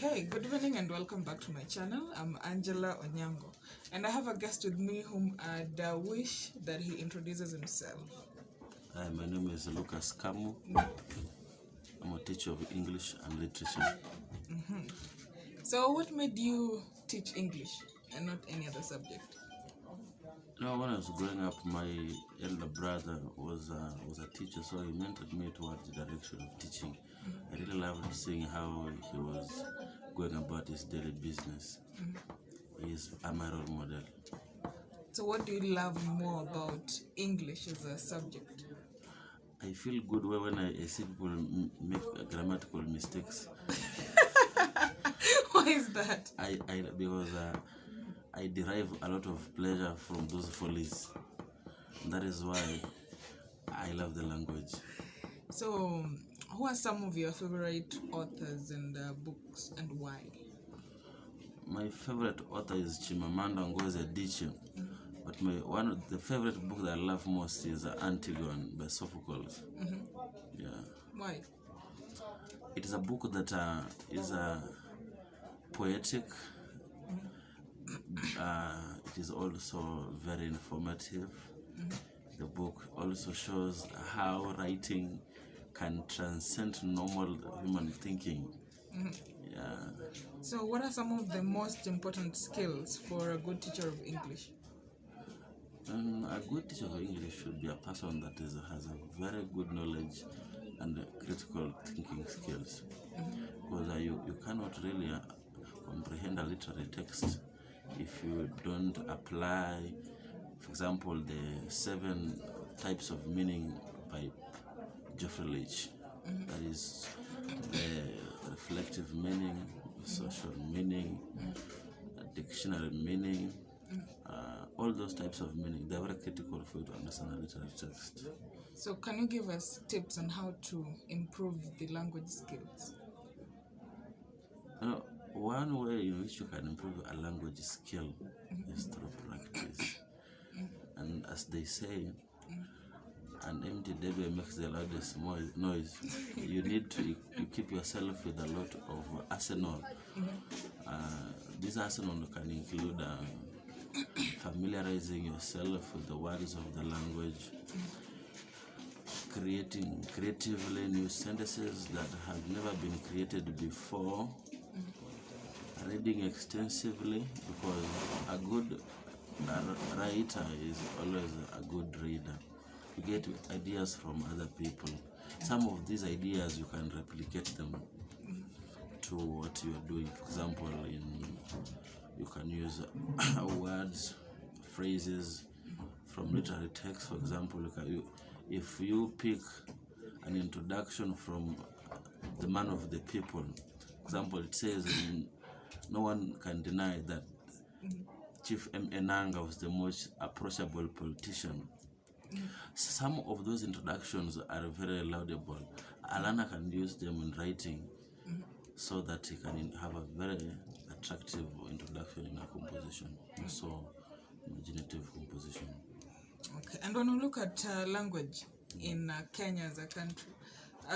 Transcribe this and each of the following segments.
Okay, good evening and welcome back to my channel. I'm Angela Onyango, and I have a guest with me whom I'd wish that he introduces himself. Hi, my name is Lucas Kamu. I'm a teacher of English and literature. So what made you teach English and not any other subject? When I was growing up, my elder brother was a teacher, so he mentored me towards the direction of teaching. I really loved seeing how he was going about his daily business. He is my role model. So what do you love more about English as a subject? I feel good when I see people make grammatical mistakes. Why is that? Because I derive a lot of pleasure from those follies. That is why I love the language. So who are some of your favorite authors and books, and why? My favorite author is Chimamanda Ngozi Adichie, but one of the favorite book that I love most is Antigone by Sophocles. Yeah. Why? It is a book that is poetic. It is also very informative. The book also shows how writing can transcend normal human thinking. Yeah. So what are some of the most important skills for a good teacher of English? A good teacher of English should be a person that has a very good knowledge and critical thinking skills. Because you cannot really comprehend a literary text if you don't apply, for example, the 7 types of meaning by Geoffrey Leach. That is the reflective meaning, social meaning, dictionary meaning, all those types of meaning. They are very critical for you to understand a literary text. So can you give us tips on how to improve the language skills? One way in which you can improve a language skill is through practice. And as they say, an empty debe makes the loudest noise. You need to keep yourself with a lot of arsenal. This arsenal can include familiarizing yourself with the words of the language, creating creatively new sentences that have never been created before, reading extensively, because a good writer is always a good reader. You get ideas from other people. Some of these ideas you can replicate them to what you are doing. For example, you can use words, phrases from literary text. For example, if you pick an introduction from The Man of the People, for example, it says, no one can deny that Chief M. Enanga was the most approachable politician. Some of those introductions are very laudable. A learner can use them in writing so that he can have a very attractive introduction in a composition, also imaginative composition. Okay, and when we look at language in Kenya as a country,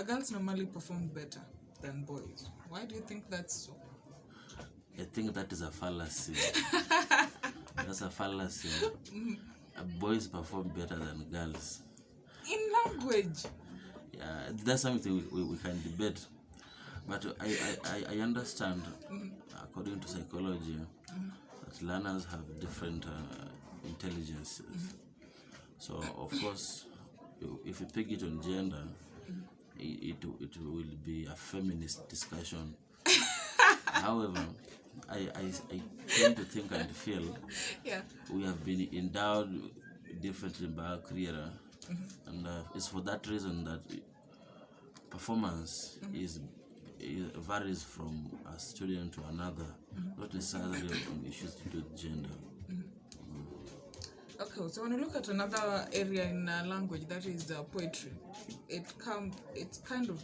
girls normally perform better than boys. Why do you think that's so? I think that is a fallacy. That's a fallacy. Boys perform better than girls. In language? Yeah, that's something we can debate. But I understand, according to psychology, that learners have different intelligences. So, of course, if you pick it on gender, it will be a feminist discussion. However, I tend to think and feel we have been endowed differently by our creator, and it's for that reason that performance varies from a student to another, not necessarily on issues to do with gender. Okay, so when you look at another area in language, that is poetry, it's kind of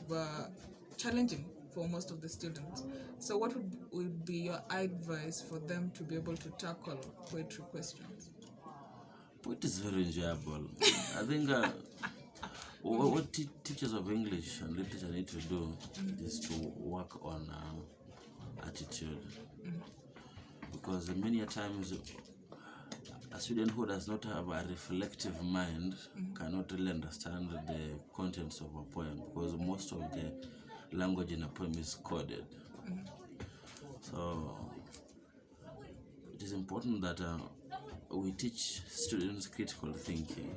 challenging for most of the students. So what would be your advice for them to be able to tackle poetry questions? Poetry is very enjoyable. I think what teachers of English and literature need to do is to work on attitude. Because many a times a student who does not have a reflective mind cannot really understand the contents of a poem, because most of the language in a poem is coded. So it is important that we teach students critical thinking.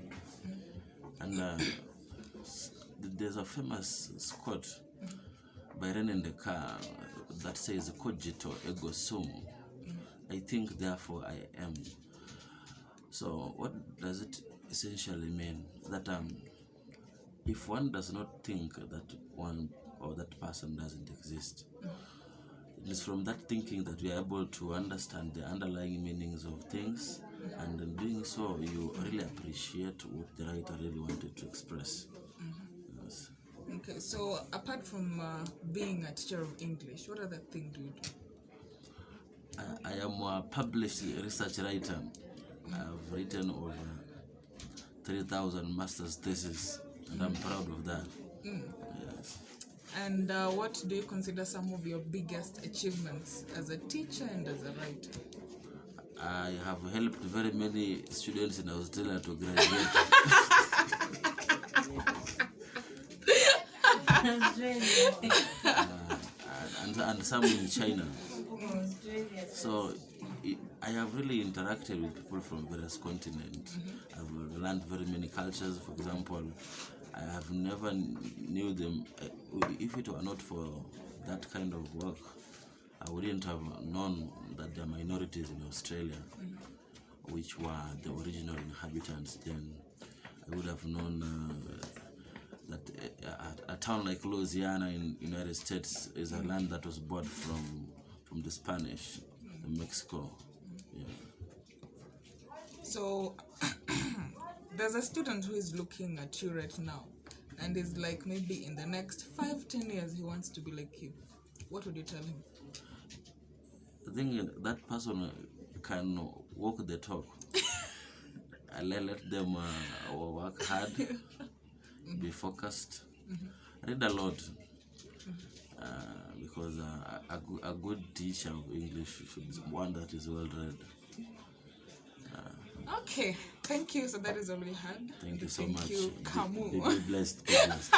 And there's a famous quote by René Descartes that says, "Cogito ergo sum." I think, therefore I am. So what does it essentially mean? That if one does not think that one or that person doesn't exist, it is from that thinking that we are able to understand the underlying meanings of things, and in doing so, you really appreciate what the writer really wanted to express. Yes. Okay, so apart from being a teacher of English, what other thing do you do? I am a published research writer. I've written over 3,000 master's theses, and I'm proud of that. Yes. And what do you consider some of your biggest achievements as a teacher and as a writer? I have helped very many students in Australia to graduate. And some in China. So I have really interacted with people from various continents. I've learned very many cultures. For example, I have never knew them. If it were not for that kind of work, I wouldn't have known that there are minorities in Australia, which were the original inhabitants then. I would have known that a town like Louisiana in the United States is a land that was bought from the Spanish in Mexico. Yeah. So there's a student who is looking at you right now and is like, maybe in the next 5-10 years he wants to be like you. What would you tell him? I think that person can walk the talk. I let them work hard, be focused, read a lot, because a good teacher of English should be one that is well read. Okay, thank you. So that is all we had. Thank you so much. Thank you, Kamu. Be blessed. Be blessed.